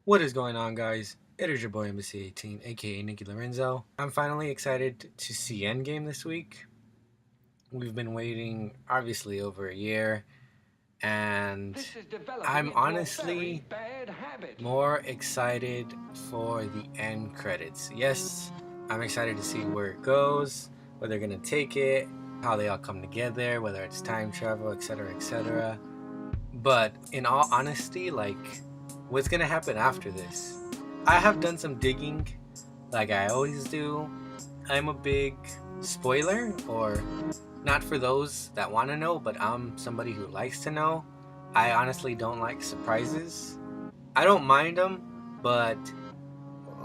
What is going on, guys? It is your boy MC18, aka Nicky Lorenzo. I'm finally excited to see Endgame this week. We've been waiting, obviously, over a year, and This is developing I'm into a very honestly bad habit. more excited for the end credits. Yes, I'm excited to see where it goes, where they're gonna take it, how they all come together, whether it's time travel, etc., etc. But in all honesty, what's gonna happen after this? I have done some digging, like I always do. I'm a big spoiler, or not for those that want to know, but I'm somebody who likes to know. I honestly don't like surprises. I don't mind them, but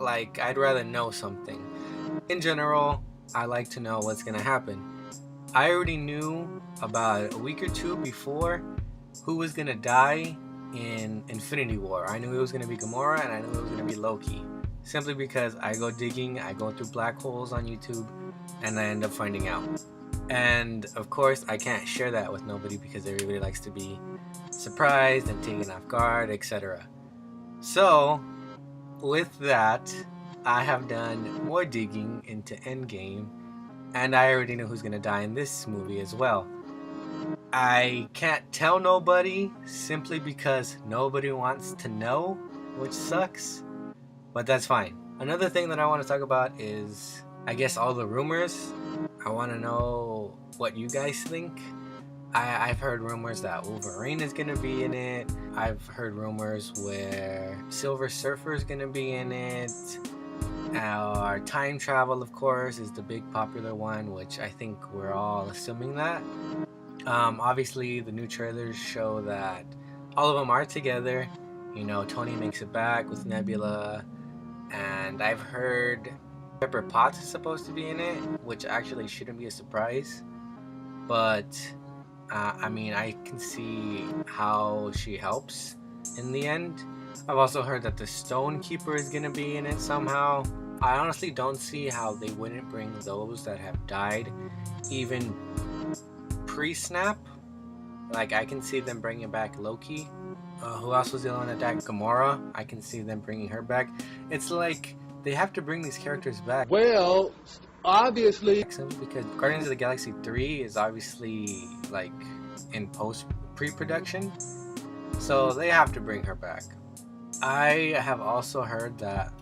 I'd rather know something. In general, I like to know what's gonna happen. I already knew about a week or two before who was gonna die in Infinity War. I knew it was gonna be Gamora and I knew it was gonna be Loki. Simply because I go digging, I go through black holes on YouTube, and I end up finding out. And of course, I can't share that with nobody because everybody likes to be surprised and taken off guard, etc. So, with that, I have done more digging into Endgame, and I already know who's gonna die in this movie as well. I can't tell nobody simply because nobody wants to know, which sucks, but that's fine. Another thing that I want to talk about is, I guess, all the rumors. I want to know what you guys think. I've heard rumors that Wolverine is going to be in it. I've heard rumors where Silver Surfer is going to be in it. Our time travel, of course, is the big popular one, which I think we're all assuming that. Obviously, the new trailers show that all of them are together. You know, Tony makes it back with Nebula, and I've heard Pepper Potts is supposed to be in it, which actually shouldn't be a surprise. But I mean, I can see how she helps in the end. I've also heard that the Stone Keeper is gonna be in it somehow. I honestly don't see how they wouldn't bring those that have died, even pre-snap. Like, I can see them bringing back Loki. Who else was the other one that died? Gamora. I can see them bringing her back. It's like they have to bring these characters back. Well, obviously. Because Guardians of the Galaxy 3 is obviously like in pre-production, so they have to bring her back. I have also heard that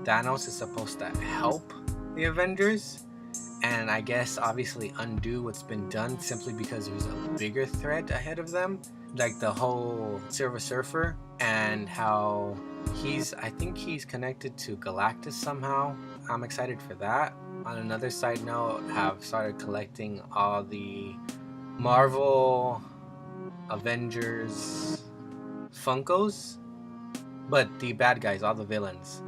Thanos is supposed to help the Avengers, and I guess obviously undo what's been done simply because there's a bigger threat ahead of them, like the whole Silver Surfer and how I think he's connected to Galactus somehow. I'm excited for that. On another side note, have started collecting all the Marvel Avengers Funkos, but the bad guys, all the villains.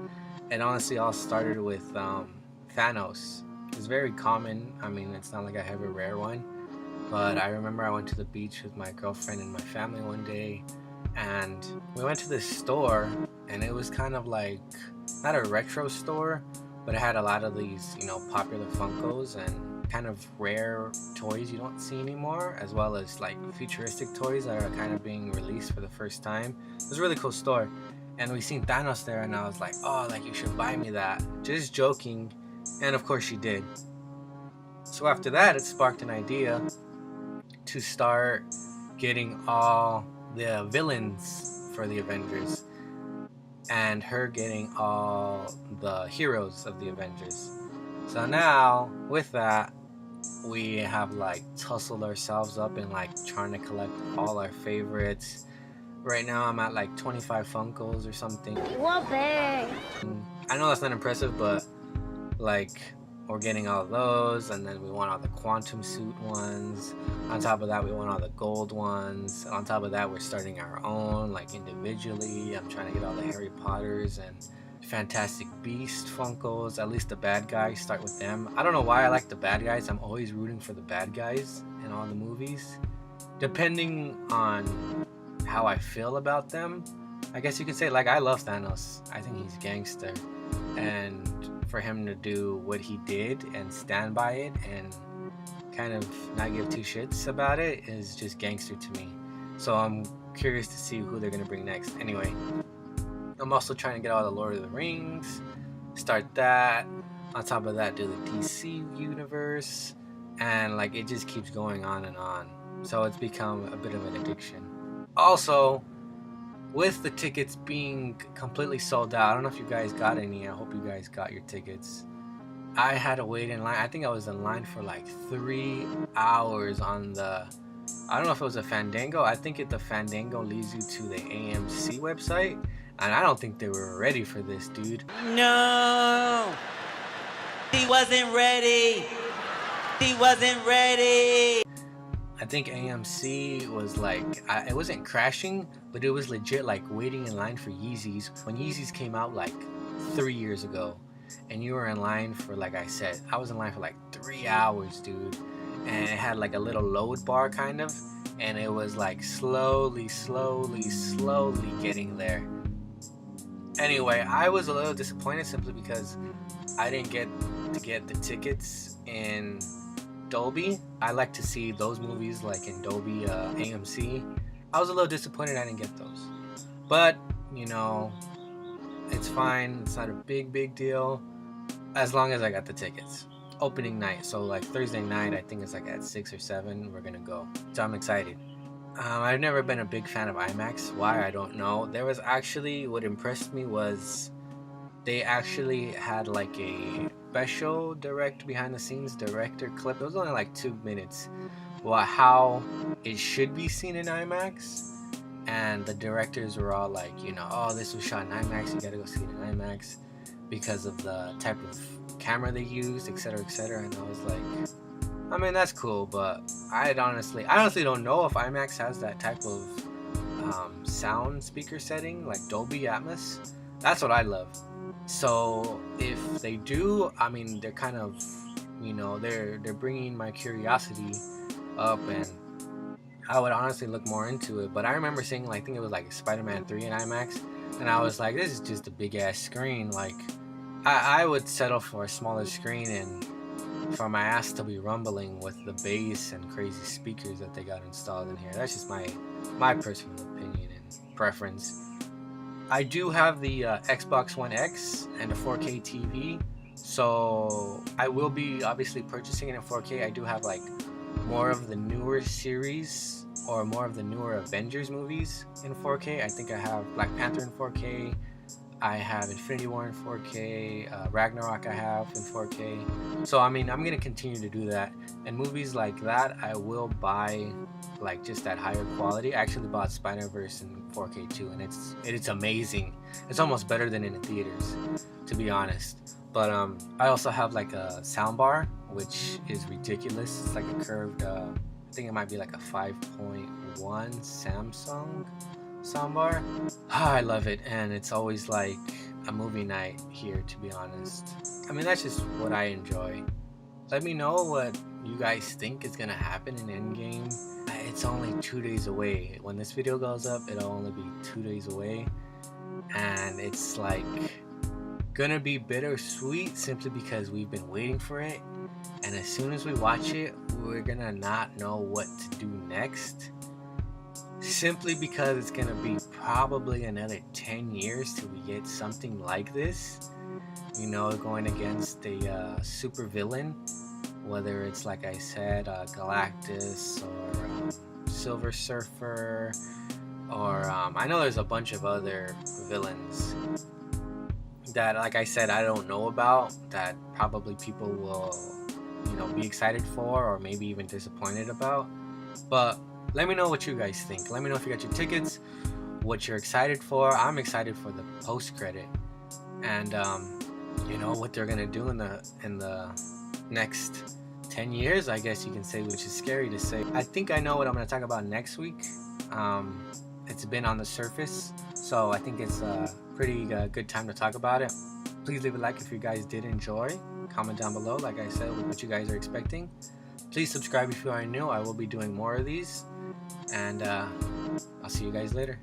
And honestly, all started with Thanos. It's very common. I mean, it's not like I have a rare one, but I remember I went to the beach with my girlfriend and my family one day, and we went to this store, and it was kind of like, not a retro store, but it had a lot of these, popular Funkos and kind of rare toys you don't see anymore, as well as like futuristic toys that are kind of being released for the first time. It was a really cool store, and we seen Thanos there, and I was like, oh, like, you should buy me that. Just joking, and of course she did. So after that, it sparked an idea to start getting all the villains for the Avengers, and her getting all the heroes of the Avengers. So now, with that, we have like tussled ourselves up in like trying to collect all our favorites. Right now, I'm at like 25 Funkos or something. Whoopee! I know that's not impressive, but like, we're getting all of those, and then we want all the quantum suit ones. On top of that, we want all the gold ones. On top of that, we're starting our own, like, individually. I'm trying to get all the Harry Potters and Fantastic Beast Funkos, at least the bad guys, start with them. I don't know why I like the bad guys. I'm always rooting for the bad guys in all the movies. Depending on how I feel about them, I guess you could say, like, I love Thanos. I think he's gangster. And for him to do what he did and stand by it and kind of not give two shits about it is just gangster to me. So I'm curious to see who they're gonna bring next. Anyway, I'm also trying to get all the Lord of the Rings, start that. On top of that, do the DC universe, and like it just keeps going on and on. So it's become a bit of an addiction. Also, with the tickets being completely sold out, I don't know if you guys got any. I hope you guys got your tickets. I had to wait in line. I think I was in line for like 3 hours on the, I don't know if it was a Fandango. I think the Fandango leads you to the AMC website. And I don't think they were ready for this, dude. No! He wasn't ready! He wasn't ready! I think AMC was like, it wasn't crashing, but it was legit like waiting in line for Yeezys. When Yeezys came out like 3 years ago. And you were in line for, like I said, I was in line for like 3 hours, dude. And it had like a little load bar kind of. And it was like slowly getting there. Anyway, I was a little disappointed simply because I didn't get to get the tickets in Dolby. I like to see those movies like in Dolby AMC. I was a little disappointed I didn't get those. But, you know, it's fine. It's not a big deal as long as I got the tickets. Opening night, so like Thursday night, I think it's like at 6 or 7, we're gonna go. So I'm excited. I've never been a big fan of IMAX. Why? I don't know. There was actually, what impressed me was they actually had like a special direct behind the scenes director clip. It was only like 2 minutes about how it should be seen in IMAX. And the directors were all like, you know, oh, this was shot in IMAX, you gotta go see it in IMAX because of the type of camera they used, etc. And I was like, I mean, that's cool, but I honestly don't know if IMAX has that type of sound speaker setting like Dolby Atmos. That's what I love. So if they do, I mean, they're kind of, you know, they're bringing my curiosity up, and I would honestly look more into it. But I remember seeing, like, I think it was like Spider-Man 3 in IMAX, and I was like, this is just a big ass screen. Like, I would settle for a smaller screen and for my ass to be rumbling with the bass and crazy speakers that they got installed in here. That's just my personal opinion and preference. I do have the Xbox One X and a 4K TV, so I will be obviously purchasing it in 4K. I do have like more of the newer series or more of the newer Avengers movies in 4K. I think I have Black Panther in 4K. I have Infinity War in 4K, Ragnarok I have in 4K. So I mean, I'm gonna continue to do that. And movies like that, I will buy like just that higher quality. I actually bought Spider-Verse in 4K too, and it's amazing. It's almost better than in the theaters, to be honest. But I also have like a soundbar, which is ridiculous. It's like a curved, I think it might be like a 5.1 Samsung soundbar. I love it, and it's always like a movie night here, to be honest. I mean, that's just what I enjoy. Let me know what you guys think is gonna happen in Endgame. It's only 2 days away. When this video goes up, it'll only be 2 days away, and it's like gonna be bittersweet simply because we've been waiting for it, and as soon as we watch it, we're gonna not know what to do next. Simply because it's gonna be probably another 10 years till we get something like this. You know, going against a super villain, whether it's like I said, Galactus or Silver Surfer, or I know there's a bunch of other villains that, like I said, I don't know about, that probably people will, you know, be excited for or maybe even disappointed about. But let me know what you guys think. Let me know if you got your tickets, what you're excited for. I'm excited for the post-credit, and you know what they're gonna do in the next 10 years, I guess you can say, which is scary to say. I think I know what I'm gonna talk about next week. It's been on the surface, so I think it's a pretty good time to talk about it. Please leave a like if you guys did enjoy. Comment down below, like I said, what you guys are expecting. Please subscribe if you are new. I will be doing more of these. And I'll see you guys later.